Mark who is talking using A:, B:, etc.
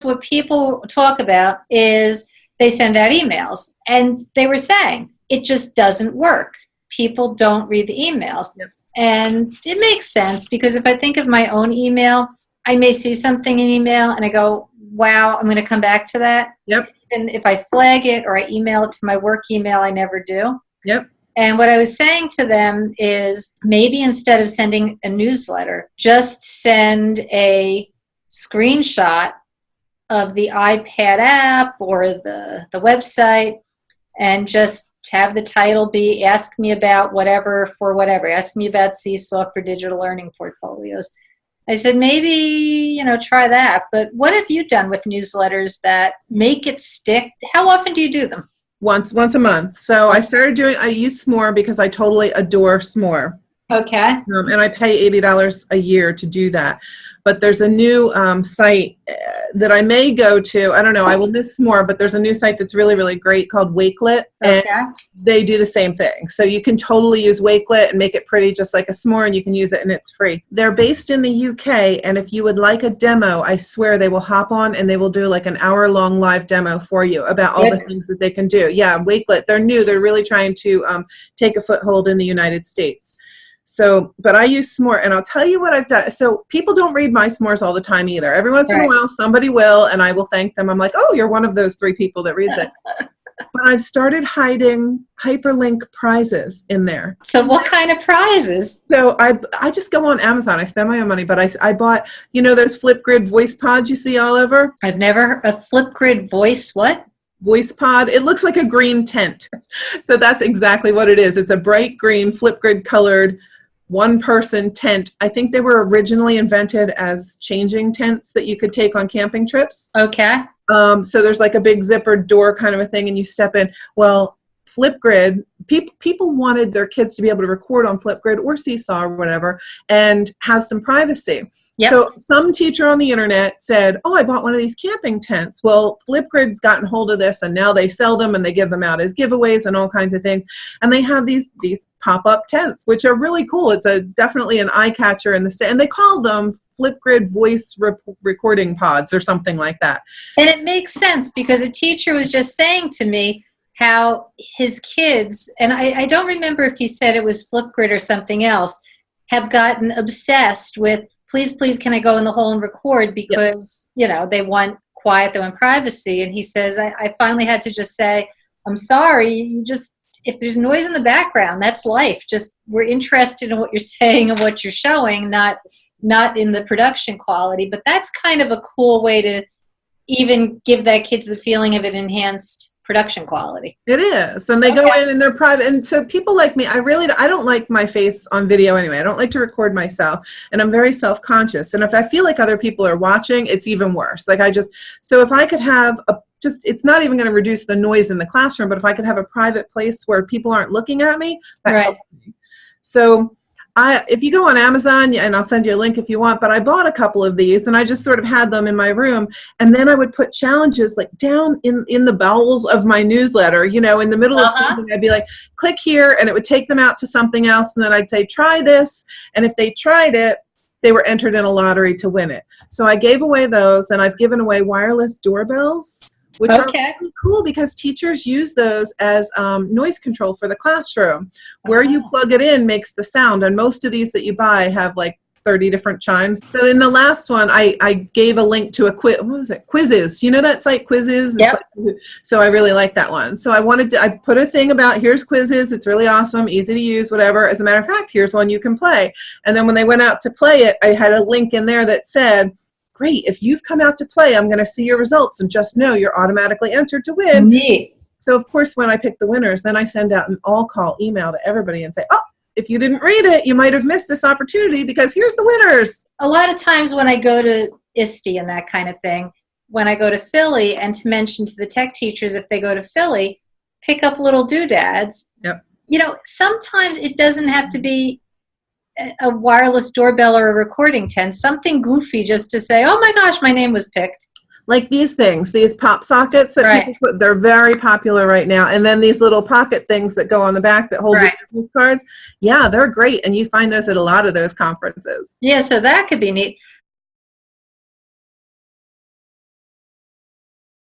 A: What people talk about is they send out emails, and they were saying it just doesn't work. People don't read the emails.
B: Yep.
A: And it makes sense, because if I think of my own email, I may see something in email and I go, wow, I'm going to come back to that.
B: Yep.
A: And if I flag it or I email it to my work email, I never do.
B: Yep.
A: And what I was saying to them is, maybe instead of sending a newsletter, just send a screenshot of the iPad app or the website, and just have the title be "Ask Me About whatever for whatever." Ask me about Seesaw for digital learning portfolios. I said, maybe, try that. But what have you done with newsletters that make it stick? How often do you do them?
B: Once a month. So I use S'more because I totally adore S'more.
A: Okay.
B: And I pay $80 a year to do that. But there's a new site that I may go to. I don't know. I will miss more, but there's a new site that's really, really great called Wakelet.
A: Okay.
B: And they do the same thing. So you can totally use Wakelet and make it pretty just like a S'more, and you can use it and it's free. They're based in the UK, and if you would like a demo, I swear they will hop on and they will do like an hour-long live demo for you about all the things that they can do. Yeah, Wakelet. They're new. They're really trying to take a foothold in the United States. So, but I use S'more, and I'll tell you what I've done. So people don't read my S'mores all the time either. Every once in a while, somebody will, and I will thank them. I'm like, oh, you're one of those 3 people that reads it. But I've started hiding hyperlink prizes in there.
A: So what kind of prizes?
B: So I just go on Amazon. I spend my own money, but I bought, those Flipgrid voice pods you see all over?
A: I've never heard a Flipgrid voice what?
B: Voice pod. It looks like a green tent. So that's exactly what it is. It's a bright green Flipgrid colored one-person tent. I think they were originally invented as changing tents that you could take on camping trips.
A: Okay.
B: So there's like a big zippered door kind of a thing, and you step in. Well, Flipgrid, people wanted their kids to be able to record on Flipgrid or Seesaw or whatever and have some privacy.
A: Yep.
B: So some teacher on the internet said, oh, I bought one of these camping tents. Well, Flipgrid's gotten hold of this, and now they sell them and they give them out as giveaways and all kinds of things. And they have these pop-up tents, which are really cool. It's definitely an eye catcher in the state. And they call them Flipgrid voice recording pods or something like that.
A: And it makes sense, because a teacher was just saying to me how his kids, and I don't remember if he said it was Flipgrid or something else, have gotten obsessed with, please, can I go in the hole and record, because, they want quiet, they want privacy. And he says, I finally had to just say, I'm sorry, if there's noise in the background, that's life. Just, we're interested in what you're saying and what you're showing, not in the production quality. But that's kind of a cool way to even give that kids the feeling of an enhanced production quality.
B: It is. And they go in and they're private. And so people like me, I don't like my face on video anyway. I don't like to record myself, and I'm very self-conscious. And if I feel like other people are watching, it's even worse. So if I could have it's not even going to reduce the noise in the classroom, but if I could have a private place where people aren't looking at me, that helps me. So if you go on Amazon, and I'll send you a link if you want, but I bought a couple of these, and I just sort of had them in my room, and then I would put challenges like down in the bowels of my newsletter, in the middle of something. I'd be like, click here, and it would take them out to something else, and then I'd say, try this, and if they tried it, they were entered in a lottery to win it. So I gave away those, and I've given away wireless doorbells, which are really cool because teachers use those as noise control for the classroom. Where you plug it in makes the sound, and most of these that you buy have like 30 different chimes. So in the last one, I gave a link to a quiz. What was it? Quizzes. You know that site, Quizzes?
A: Yep.
B: So I really like that one. So I put a thing about, here's Quizzes. It's really awesome, easy to use, whatever. As a matter of fact, here's one you can play. And then when they went out to play it, I had a link in there that said, great, if you've come out to play, I'm going to see your results, and just know you're automatically entered to win.
A: Neat.
B: So, of course, when I pick the winners, then I send out an all-call email to everybody and say, oh, if you didn't read it, you might have missed this opportunity because here's the winners.
A: A lot of times when I go to ISTE and that kind of thing, when I go to Philly, and to mention to the tech teachers, if they go to Philly, pick up little doodads.
B: Yep.
A: Sometimes it doesn't have to be a wireless doorbell or a recording tent, something goofy just to say, oh my gosh, my name was picked.
B: Like these things, these pop sockets that people put, they're very popular right now. And then these little pocket things that go on the back that hold your business cards. Yeah, they're great. And you find those at a lot of those conferences.
A: Yeah, so that could be neat.